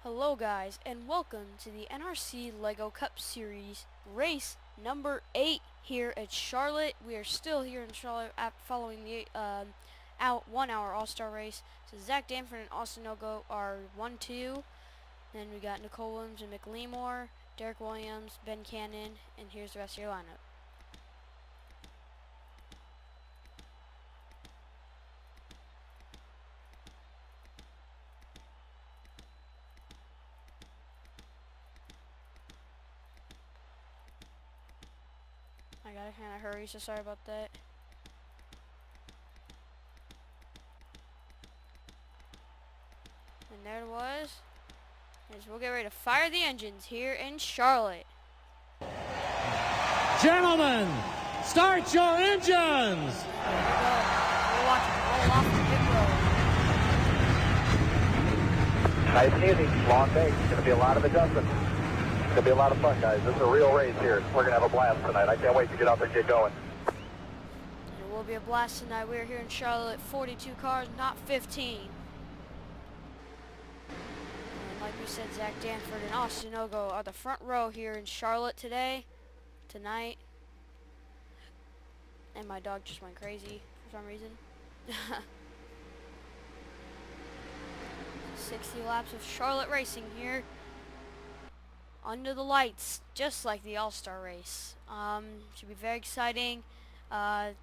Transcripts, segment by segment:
Hello guys, and welcome to the NRC LEGO Cup Series race number 8 here at Charlotte. We are still here in Charlotte following the 1 hour All-Star race. So Zach Danford and Austin Ogo are 1-2. Then we got Nicole Williams and McLemore, Derek Williams, Ben Cannon, and here's the rest of your lineup. I gotta kinda hurry, so sorry about that. And there it was. As we'll get ready to fire the engines here in Charlotte. Gentlemen, start your engines! There we go. We're watching roll off the pit road. Nice and easy, long day. It's going to be a lot of adjustments. It's going to be a lot of fun, guys. This is a real race here. We're going to have a blast tonight. I can't wait to get out there and get going. It will be a blast tonight. We're here in Charlotte, 42 cars, not 15. And like we said, Zach Danford and Austin Ogo are the front row here in Charlotte tonight. And my dog just went crazy for some reason. 60 laps of Charlotte racing here under the lights, just like the All-Star race. Should be very exciting. I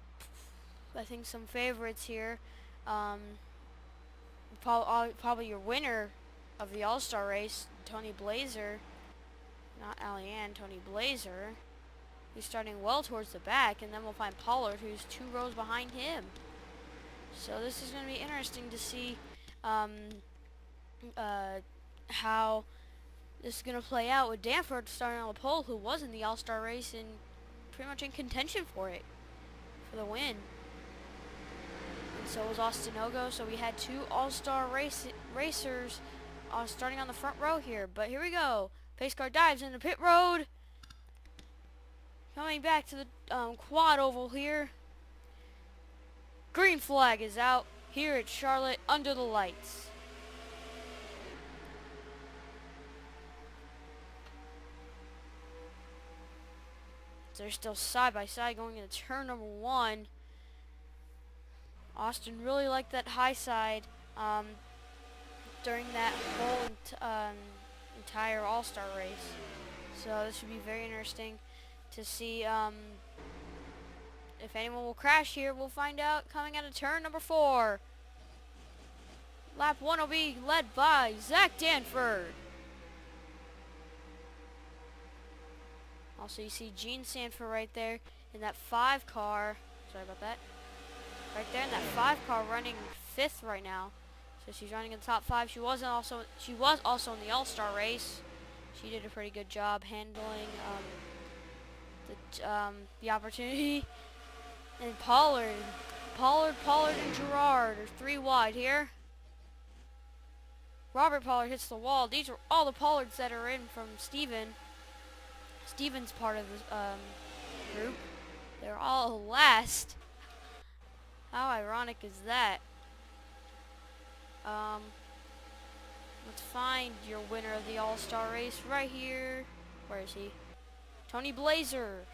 think some favorites here. Probably your winner of the All-Star race, Tony Blazer, not Allie-Ann, Tony Blazer. He's starting well towards the back, and then we'll find Pollard, who's 2 rows behind him. So this is going to be interesting to see how this is going to play out with Danford starting on the pole, who was in the All-Star race and pretty much in contention for the win. And so was Austin Ogo. So we had 2 All-Star racers starting on the front row here. But here we go. Pace car dives into pit road. Coming back to the quad oval here. Green flag is out here at Charlotte under the lights. They're still side by side going into turn number 1. Austin really liked that high side during that whole entire All-Star race. So this should be very interesting to see if anyone will crash here. We'll find out coming out of turn number 4. Lap 1 will be led by Zach Danford. Also, you see Jean Sanford right there in that 5 car. Sorry about that. Right there in that 5 car, running 5th right now. So she's running in the top 5. She was also in the All-Star race. She did a pretty good job handling the opportunity. And Pollard, and Gerard are 3 wide here. Robert Pollard hits the wall. These are all the Pollards that are in from Steven's part of the group. They're all last. How ironic is that? Let's find your winner of the All-Star race right here. Where is he? Tony Blazer.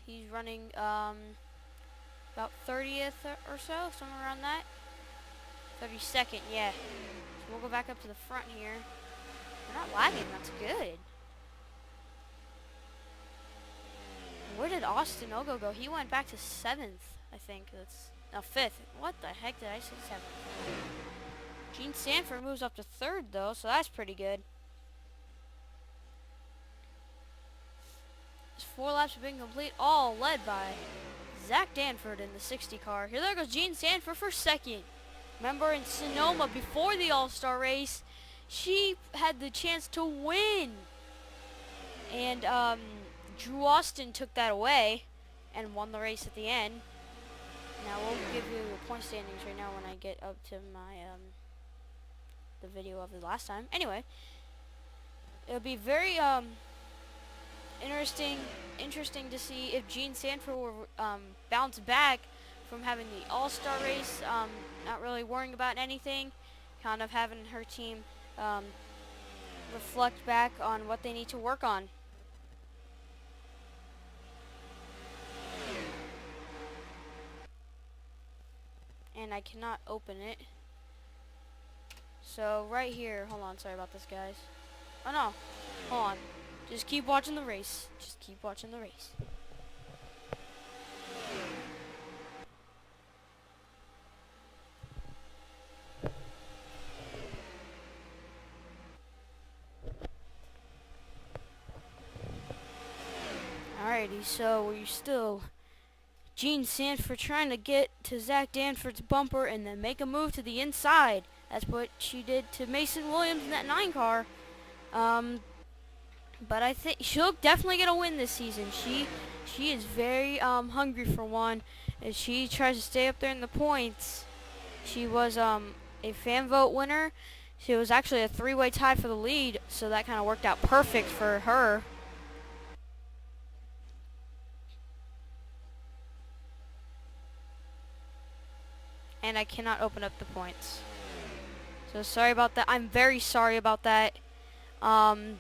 He's running about 30th or so, somewhere around that. 32nd, yeah. So we'll go back up to the front here. They're not lagging, that's good. Where did Austin Ogo go? He went back to 7th, I think. No, 5th. What the heck did I say 7th? Jean Sanford moves up to 3rd, though, so that's pretty good. 4 laps have been complete, all led by Zach Danford in the 60 car. Here there goes Jean Sanford for 2nd. Remember in Sonoma before the All-Star race, she had the chance to win. And Drew Austin took that away and won the race at the end. Now we'll give you the point standings right now when I get up to my the video of the last time. Anyway, it'll be very interesting to see if Jean Sanford will bounce back from having the All-Star race, not really worrying about anything, kind of having her team reflect back on what they need to work on. And I cannot open it. So right here, hold on, sorry about this, guys. Oh no, hold on. Just keep watching the race. Just keep watching the race. Alrighty, so we're still Gene Sanford trying to get to Zach Danford's bumper and then make a move to the inside. That's what she did to Mason Williams in that 9 car. But I think she'll definitely get a win this season. She is very hungry for one, and she tries to stay up there in the points. She was a fan vote winner. She was actually a 3-way tie for the lead, so that kind of worked out perfect for her. And I cannot open up the points. So sorry about that. I'm very sorry about that. I'll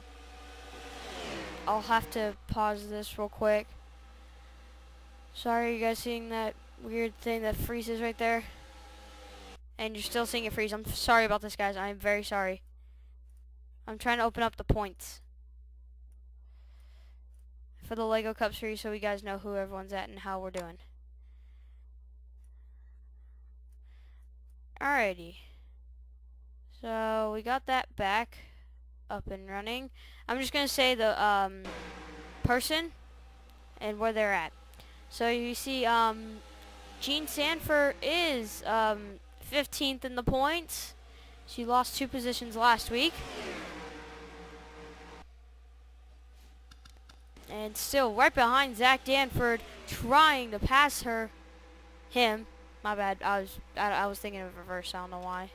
have to pause this real quick. Sorry, you guys seeing that weird thing that freezes right there? And you're still seeing it freeze. I'm sorry about this, guys. I'm very sorry. I'm trying to open up the points for the Lego Cup Series so you guys know who everyone's at and how we're doing. Alrighty. So we got that back up and running. I'm just going to say the person and where they're at. So you see Jean Sanford is 15th in the points. She lost 2 positions last week. And still right behind Zach Danford, trying to pass him. My bad. I was thinking of reverse. I don't know why.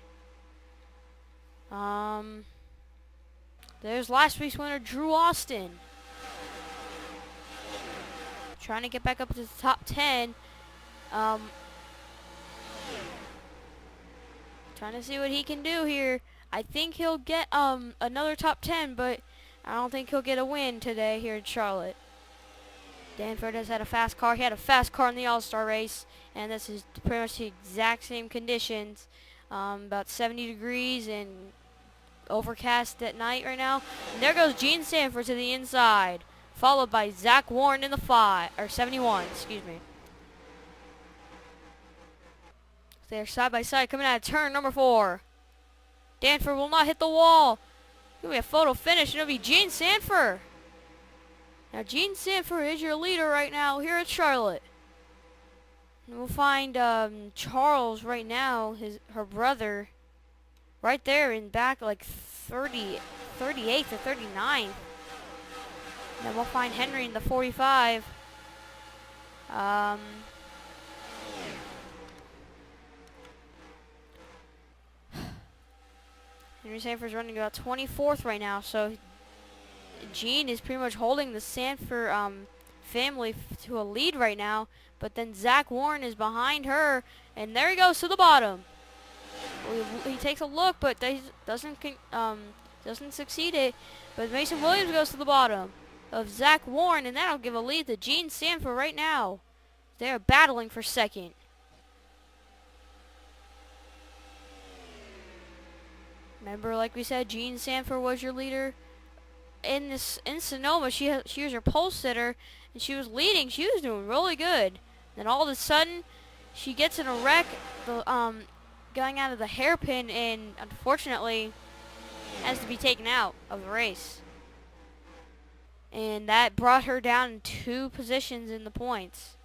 There's last week's winner, Drew Austin. Trying to get back up to the top 10. Trying to see what he can do here. I think he'll get another top 10, but I don't think he'll get a win today here in Charlotte. Danford has had a fast car. He had a fast car in the All-Star race, and this is pretty much the exact same conditions. About 70 degrees and overcast at night right now. And there goes Gene Sanford to the inside, followed by Zach Warren in the 71, excuse me. They're side by side coming out of turn number 4. Danford will not hit the wall. It'll be a photo finish, and it'll be Gene Sanford. Now, Gene Sanford is your leader right now here at Charlotte. And we'll find Charles right now, her brother, right there in back, like 38th or 39th. And then we'll find Henry in the 45. Henry Sanford's running about 24th right now, so Gene is pretty much holding the Sanford family to a lead right now. But then Zach Warren is behind her, and there he goes to the bottom. He takes a look, but doesn't succeed it. But Mason Williams goes to the bottom of Zach Warren, and that'll give a lead to Gene Sanford right now. They're battling for second. Remember, like we said, Gene Sanford was your leader in Sonoma. She was your pole sitter, and she was leading. She was doing really good. Then all of a sudden, she gets in a wreck, going out of the hairpin, and unfortunately has to be taken out of the race. And that brought her down 2 positions in the points.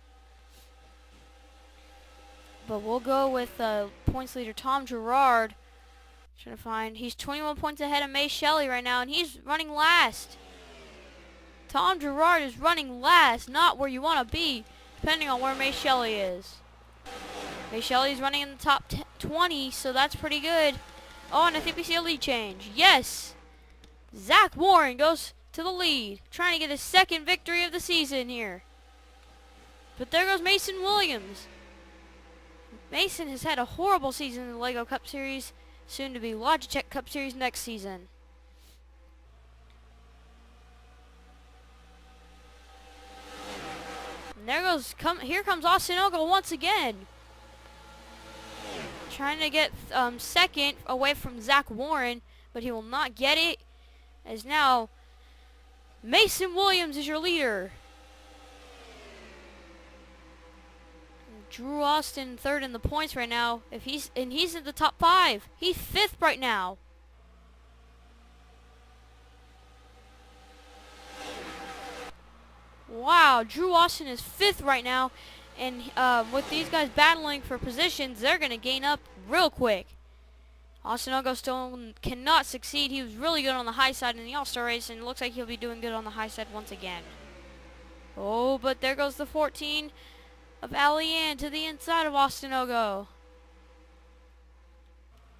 But we'll go with points leader Tom Gerard. Trying to find, he's 21 points ahead of May Shelley right now, and he's running last. Tom Gerard is running last, not where you want to be, depending on where May Shelley is. May Shelley's running in the top 20, so that's pretty good. Oh, and I think we see a lead change. Yes! Zach Warren goes to the lead, trying to get his 2nd victory of the season here. But there goes Mason Williams. Mason has had a horrible season in the Lego Cup Series, soon to be Logitech Cup Series next season. And there goes, here comes Austin Ogle once again. Trying to get second away from Zach Warren, but he will not get it, as now Mason Williams is your leader. Drew Austin third in the points right now. He's in the top 5. He's 5th right now. Wow, Drew Austin is 5th right now, and with these guys battling for positions, they're gonna gain up real quick. Austin Ogle still cannot succeed. He was really good on the high side in the All-Star race, and it looks like he'll be doing good on the high side once again. Oh, but there goes the 14 of Allie-Ann to the inside of Austin Ogle.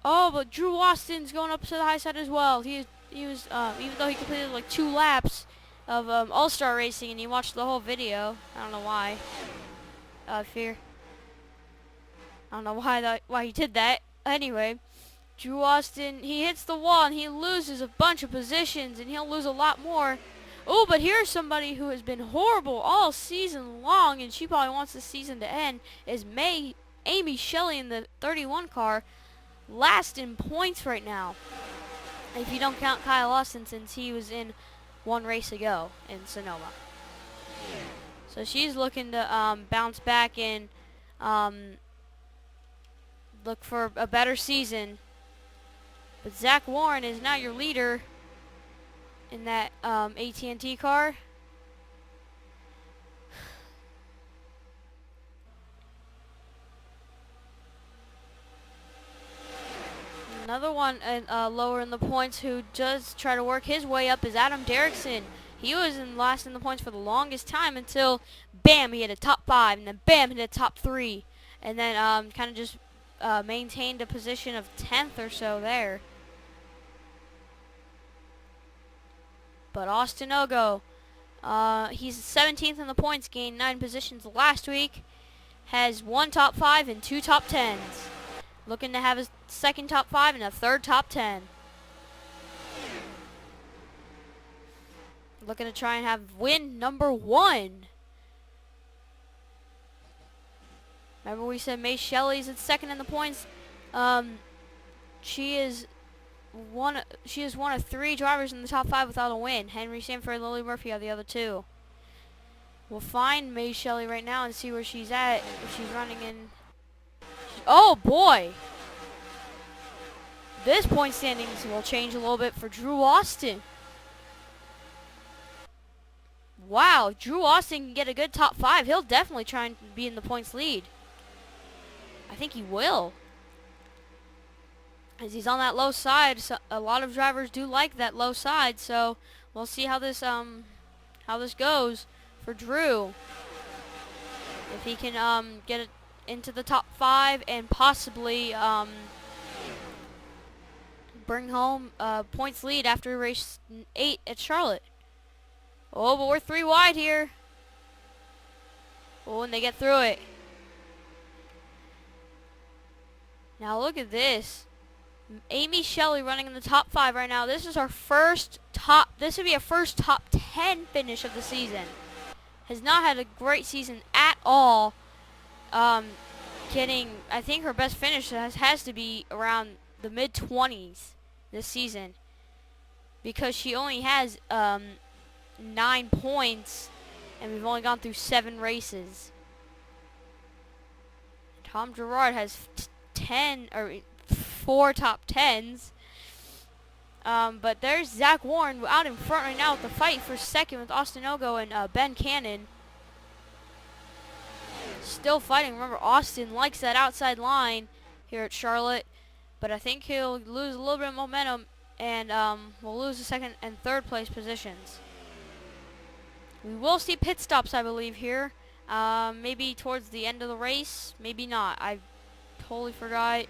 Oh, but Drew Austin's going up to the high side as well. He was even though he completed like 2 laps of All-Star racing, and he watched the whole video. I don't know why. Fear. I don't know why he did that. Anyway, Drew Austin, he hits the wall and he loses a bunch of positions, and he'll lose a lot more. Oh, but here's somebody who has been horrible all season long, and she probably wants the season to end, is Amy Shelley in the 31 car, last in points right now. If you don't count Kyle Austin, since he was in one race ago in Sonoma. So she's looking to bounce back and look for a better season. But Zach Warren is now your leader in that AT&T car. Another one lower in the points who does try to work his way up is Adam Derrickson. He was last in the points for the longest time until, bam, he hit a top 5, and then bam, hit a top 3. And then kind of just maintained a position of 10th or so there. But Austin Ogle, he's 17th in the points, gained 9 positions last week, has 1 top 5 and 2 top 10s. Looking to have his 2nd top 5 and a 3rd top 10. Looking to try and have win number 1. Remember we said May Shelley's at 2nd in the points. She is one of 3 drivers in the top 5 without a win. Henry Sanford and Lily Murphy are the other 2. We'll find May Shelley right now and see where she's at. If she's running in. Oh boy! This point standings will change a little bit for Drew Austin. Wow, Drew Austin can get a good top 5. He'll definitely try and be in the points lead. I think he will. As he's on that low side, so a lot of drivers do like that low side, so we'll see how this goes for Drew. If he can get it into the top 5 and possibly bring home points lead after race 8 at Charlotte. Oh, but we're 3 wide here. Oh, and they get through it. Now look at this. Amy Shelley running in the top 5 right now. This is our this would be our first top 10 finish of the season. Has not had a great season at all. I think her best finish has to be around the mid-20s this season, because she only has 9 points, and we've only gone through 7 races. Tom Gerard has 4 top 10s. But there's Zach Warren out in front right now with the fight for 2nd with Austin Ogle and Ben Cannon. Still fighting. Remember, Austin likes that outside line here at Charlotte, but I think he'll lose a little bit of momentum, and we'll lose the 2nd and 3rd place positions. We will see pit stops, I believe, here. Maybe towards the end of the race. Maybe not. I totally forgot.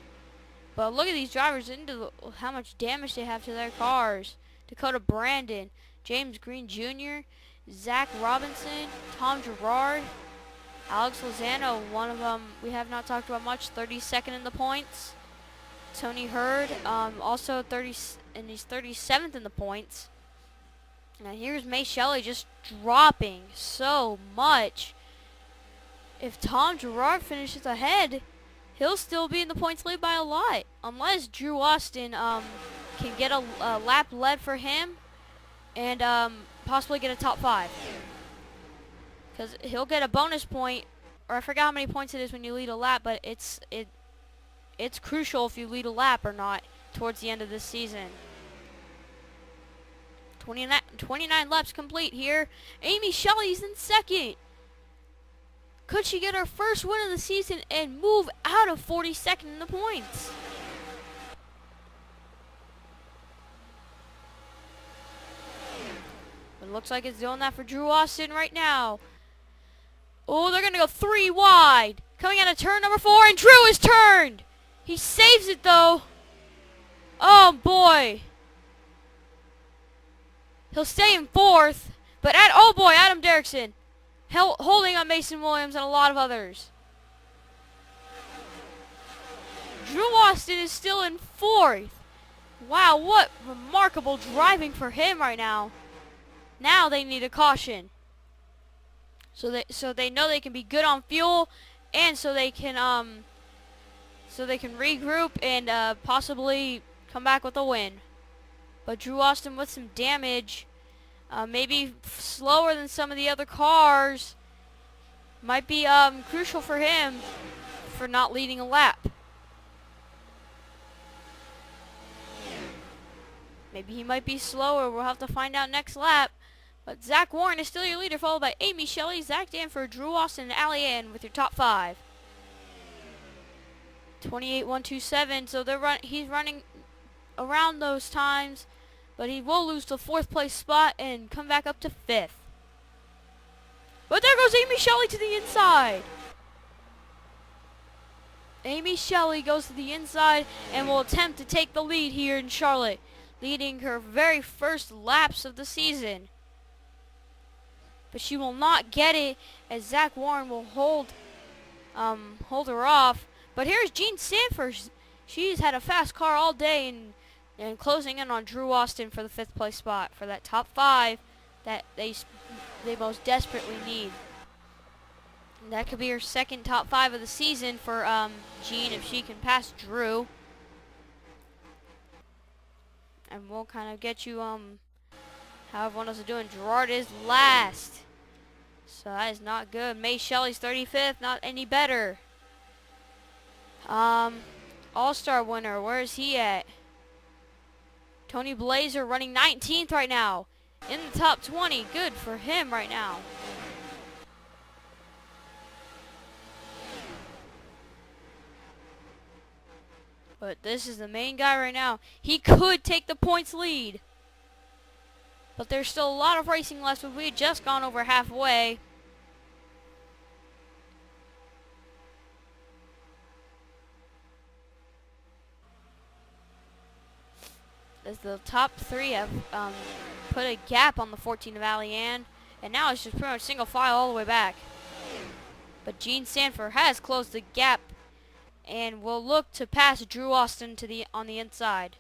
But look at these drivers into how much damage they have to their cars. Dakota Brandon, James Green Jr., Zach Robinson, Tom Gerard. Alex Lozano, one of them we have not talked about much, 32nd in the points. Tony Hurd, also 30, and he's 37th in the points. Now here's May Shelley just dropping so much. If Tom Gerard finishes ahead, he'll still be in the points lead by a lot. Unless Drew Austin can get a lap led for him and possibly get a top 5. Because he'll get a bonus point, or I forgot how many points it is when you lead a lap, but it's crucial if you lead a lap or not towards the end of this season. 29 laps complete here. Amy Shelley's in second. Could she get her first win of the season and move out of 42nd in the points? It looks like it's doing that for Drew Austin right now. Oh, they're going to go 3 wide. Coming out of turn number 4, and Drew is turned. He saves it, though. Oh, boy. He'll stay in 4th, but oh boy, Adam Derrickson holding on Mason Williams and a lot of others. Drew Austin is still in 4th. Wow, what remarkable driving for him right now. Now they need a caution. So they know they can be good on fuel, and so they can regroup and possibly come back with a win. But Drew Austin with some damage, maybe slower than some of the other cars, might be crucial for him for not leading a lap. Maybe he might be slower. We'll have to find out next lap. But Zach Warren is still your leader, followed by Amy Shelley, Zach Danford, Drew Austin, and Allie Ann with your top 5. 28.127. So he's running around those times. But he will lose the 4th place spot and come back up to 5th. But there goes Amy Shelley to the inside. Amy Shelley goes to the inside and will attempt to take the lead here in Charlotte, leading her very first laps of the season. But she will not get it, as Zach Warren will hold her off. But here's Jean Sanford. She's had a fast car all day and closing in on Drew Austin for the 5th place spot for that top 5 that they most desperately need. And that could be her second top 5 of the season for Jean if she can pass Drew. And we'll kind of get you how everyone else is doing. Gerard is last, so that is not good. May Shelley's 35th, not any better. All-Star winner, where is he at? Tony Blazer running 19th right now. In the top 20. Good for him right now. But this is the main guy right now. He could take the points lead. But there's still a lot of racing left, but we had just gone over halfway. As the top 3 have put a gap on the 14 of Allie Ann, and now it's just pretty much single file all the way back. But Jean Sanford has closed the gap and will look to pass Drew Austin on the inside.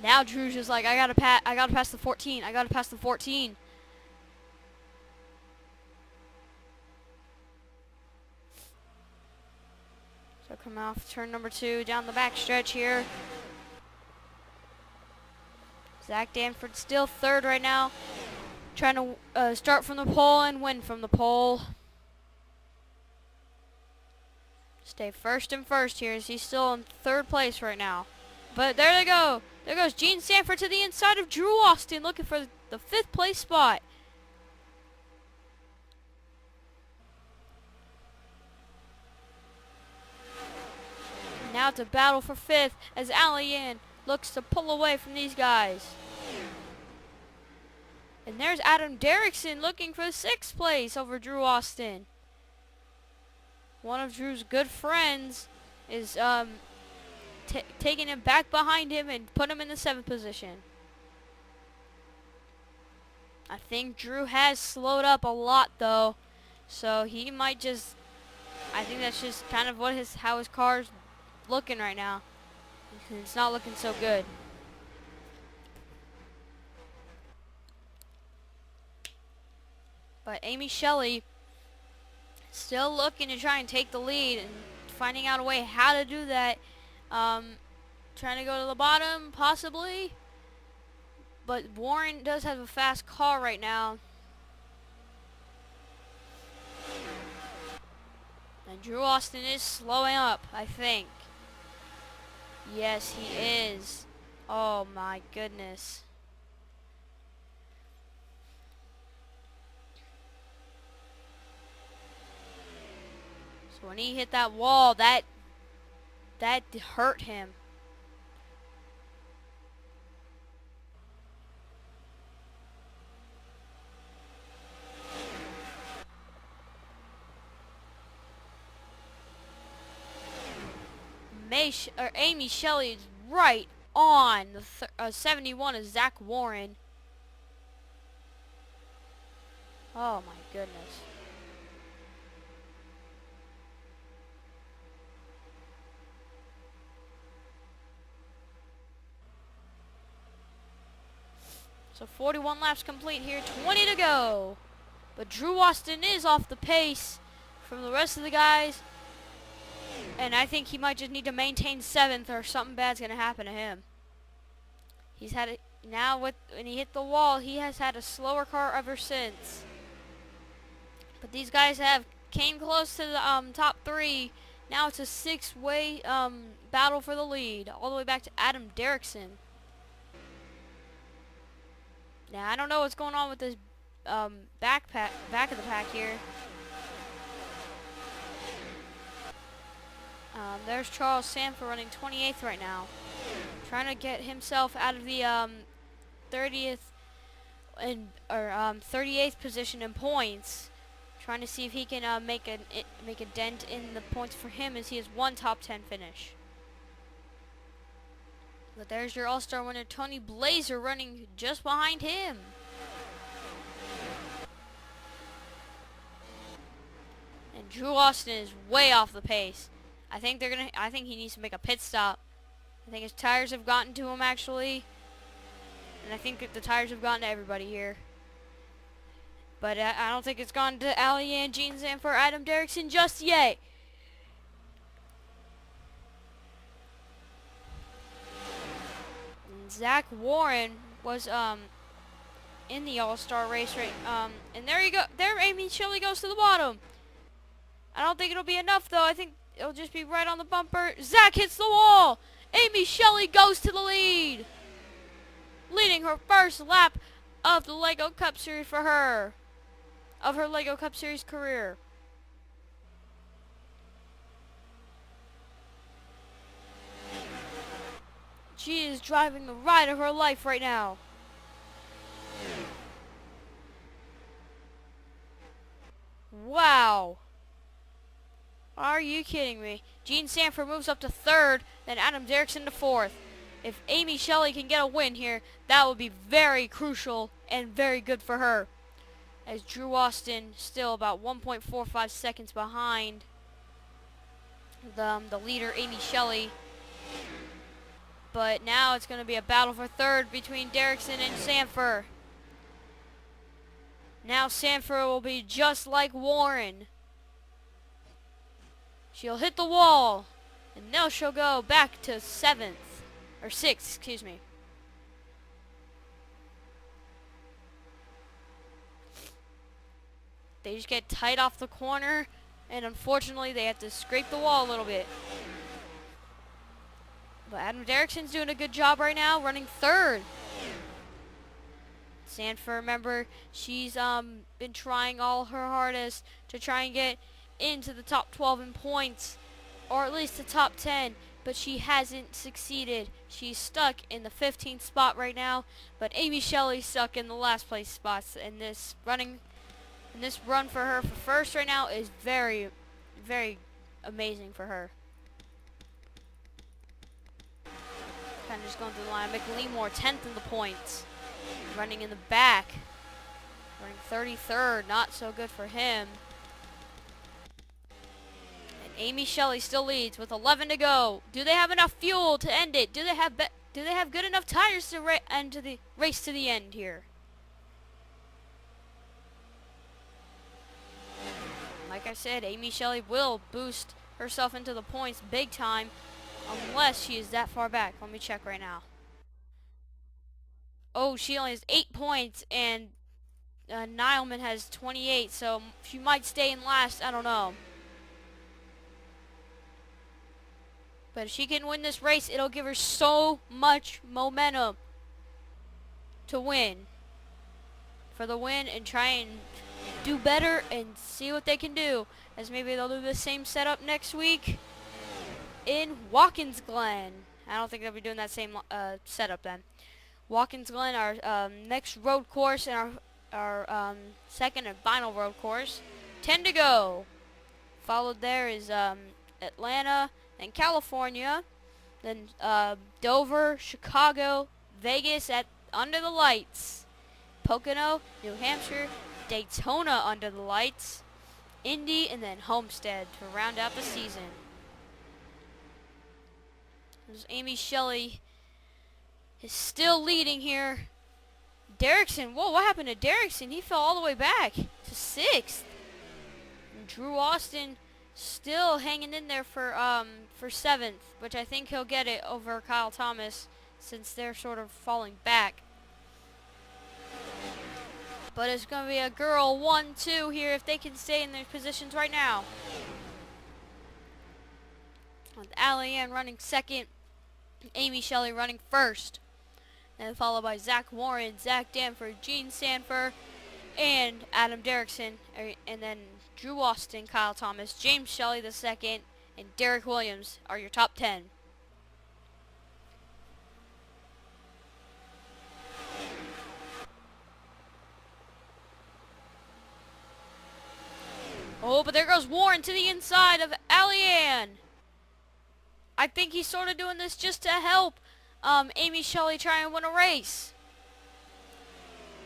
Now Drew's just like, I gotta pass the 14. I gotta pass the 14. So come off turn number 2 down the back stretch here. Zach Danford still 3rd right now, trying to start from the pole and win from the pole. Stay first and first here as he's still in 3rd place right now. But there they go. There goes Jean Sanford to the inside of Drew Austin, looking for the 5th place spot. Now it's a battle for 5th as Allie Ann looks to pull away from these guys. And there's Adam Derrickson looking for 6th place over Drew Austin. One of Drew's good friends is taking him back behind him and put him in the 7th position. I think Drew has slowed up a lot though, so he might just. I think that's just kind of how his car's looking right now. It's not looking so good. But Amy Shelley still looking to try and take the lead and finding out a way how to do that. Trying to go to the bottom, possibly. But Warren does have a fast car right now. And Drew Austin is slowing up, I think. Yes, he is. Oh my goodness. So when he hit that wall, that hurt him. Amy Shelley is right on the 71 of Zach Warren. Oh my goodness. So 41 laps complete here, 20 to go. But Drew Austin is off the pace from the rest of the guys. And I think he might just need to maintain 7th or something bad's going to happen to him. He's had it now when he hit the wall, he has had a slower car ever since. But these guys came close to the top 3. Now it's a 6-way battle for the lead, all the way back to Adam Derrickson. Now I don't know what's going on with this back of the pack here. There's Charles Sanford running 28th right now, trying to get himself out of the 30th or 38th position in points. Trying to see if he can make a dent in the points for him, as he has one top 10 finish. But there's your All-Star winner, Tony Blazer, running just behind him. And Drew Austin is way off the pace. I think he needs to make a pit stop. I think his tires have gotten to him actually. And I think the tires have gotten to everybody here. But I don't think it's gone to Ali Ann, Gene Sanford, Adam Derrickson just yet. And Zach Warren was in the All-Star race and there you go. There Amy Shelley goes to the bottom. I don't think it'll be enough though. I think it'll just be right on the bumper. Zach hits the wall. Amy Shelley goes to the lead, leading her first lap of the Lego Cup Series for her, of her Lego Cup Series career. She is driving the ride of her life right now. Wow. Are you kidding me? Gene Sanford moves up to 3rd, then Adam Derrickson to 4th. If Amy Shelley can get a win here, that would be very crucial and very good for her. As Drew Austin still about 1.45 seconds behind the leader, Amy Shelley. But now it's going to be a battle for 3rd between Derrickson and Sanford. Now Sanford will be just like Warren. She'll hit the wall, and now she'll go back to 7th, or 6th, excuse me. They just get tight off the corner, and unfortunately they have to scrape the wall a little bit. But Adam Derrickson's doing a good job right now, running 3rd. Sanford, remember, she's been trying all her hardest to try and get into the top 12 in points, or at least the top 10, but she hasn't succeeded. She's stuck in the 15th spot right now, but Amy Shelley's stuck in the last place spots, and this run for her for 1st right now is very, very amazing for her. Kind of just going through the line. McLemore 10th in the points, running in the back. running 33rd. Not so good for him. And Amy Shelley still leads with 11 to go. Do they have enough fuel to end it? Do they have good enough tires to end to the race to the end here? Like I said, Amy Shelley will boost herself into the points big time unless she is that far back. Let me check right now. Oh, she only has 8 points, and Nileman has 28, so she might stay in last. I don't know. But if she can win this race, it'll give her so much momentum to win. For the win and try and do better and see what they can do. As maybe they'll do the same setup next week in Watkins Glen. I don't think they'll be doing that same setup then. Watkins Glen, our next road course, and our second and final road course. 10 to go. Followed there is Atlanta, then California, then Dover, Chicago, Vegas at under the lights, Pocono, New Hampshire, Daytona under the lights, Indy, and then Homestead to round out the season. There's Amy Shelley is still leading here. Derrickson, whoa, what happened to Derrickson? He fell all the way back to 6th. And Drew Austin still hanging in there for 7th, which I think he'll get it over Kyle Thomas since they're sort of falling back. But it's going to be a girl 1-2 here if they can stay in their positions right now. With Allie Ann running second, Amy Shelley running first. And followed by Zach Warren, Zach Danford, Gene Sanford, and Adam Derrickson. And then Drew Austin, Kyle Thomas, James Shelley the second, and Derek Williams are your top 10. Oh, but there goes Warren to the inside of Allie Ann. I think he's sort of doing this just to help Amy Shelley try and win a race.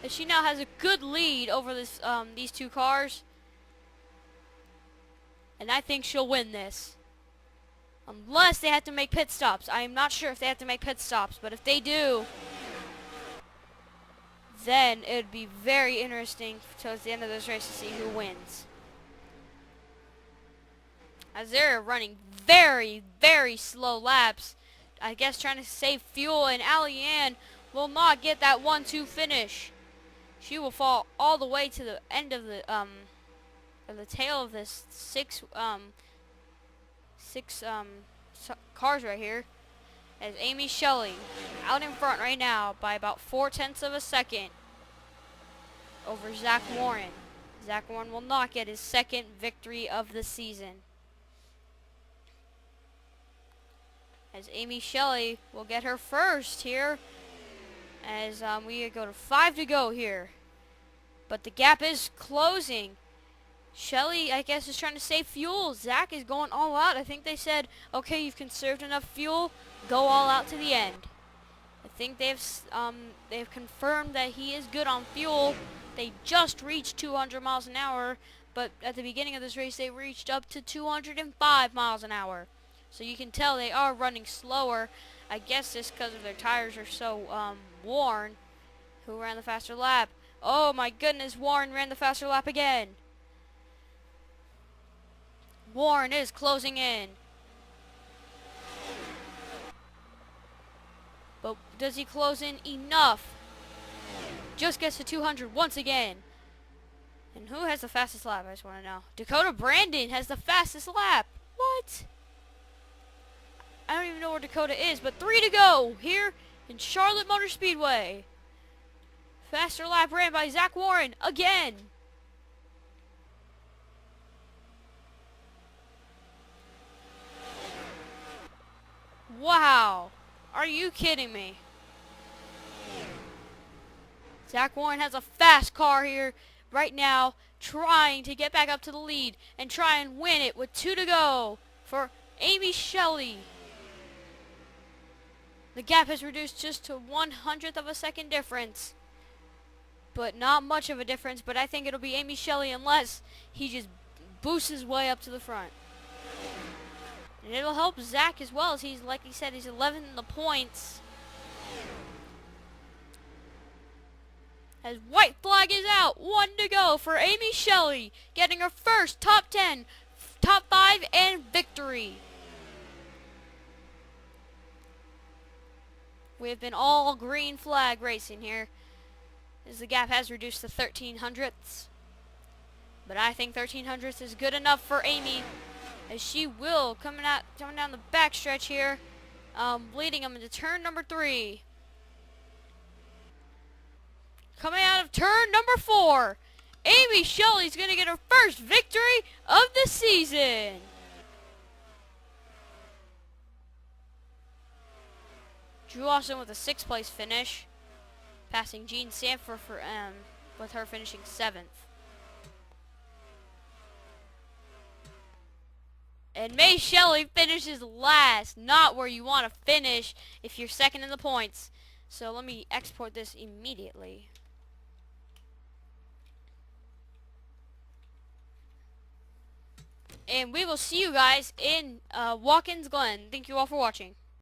And she now has a good lead over these two cars. And I think she'll win this. Unless they have to make pit stops. I am not sure if they have to make pit stops, but if they do, then it would be very interesting towards the end of this race to see who wins. As they're running very, very slow laps. I guess trying to save fuel, and Allie Ann will not get that 1-2 finish. She will fall all the way to the end of the tail of this six cars right here. As Amy Shelley out in front right now by about 0.4 of a second over Zach Warren. Zach Warren will not get his second victory of the season. As Amy Shelley will get her first here. As we go to 5 to go here. But the gap is closing. Shelley, I guess, is trying to save fuel. Zach is going all out. I think they said, okay, you've conserved enough fuel. Go all out to the end. I think they've confirmed that he is good on fuel. They just reached 200 miles an hour. But at the beginning of this race, they reached up to 205 miles an hour. So you can tell they are running slower. I guess just because of their tires are so worn. Who ran the faster lap? Oh my goodness, Warren ran the faster lap again. Warren is closing in. But does he close in enough? Just gets to 200 once again. And who has the fastest lap? I just want to know. Dakota Brandon has the fastest lap. What? I don't even know where Dakota is, but 3 to go here in Charlotte Motor Speedway. Faster lap ran by Zach Warren again. Wow. Are you kidding me? Zach Warren has a fast car here right now, trying to get back up to the lead and try and win it with 2 to go for Amy Shelley. The gap has reduced just to 1/100th of a second difference. but not much of a difference. But I think it'll be Amy Shelley unless he just boosts his way up to the front. And it'll help Zach as well, as he's, like he said, he's 11th in the points. As white flag is out, 1 to go for Amy Shelley, getting her first top 10, top 5, and victory. We have been all green flag racing here, as the gap has reduced to 1300ths. But I think 1300ths is good enough for Amy, as she will coming down the backstretch here, leading them into turn number 3. Coming out of turn number 4, Amy Shelley's going to get her first victory of the season. Drew Austin with a 6th place finish, passing Jean Sanford for with her finishing 7th. And May Shelley finishes last, not where you want to finish if you're second in the points. So let me export this immediately. And we will see you guys in Watkins Glen. Thank you all for watching.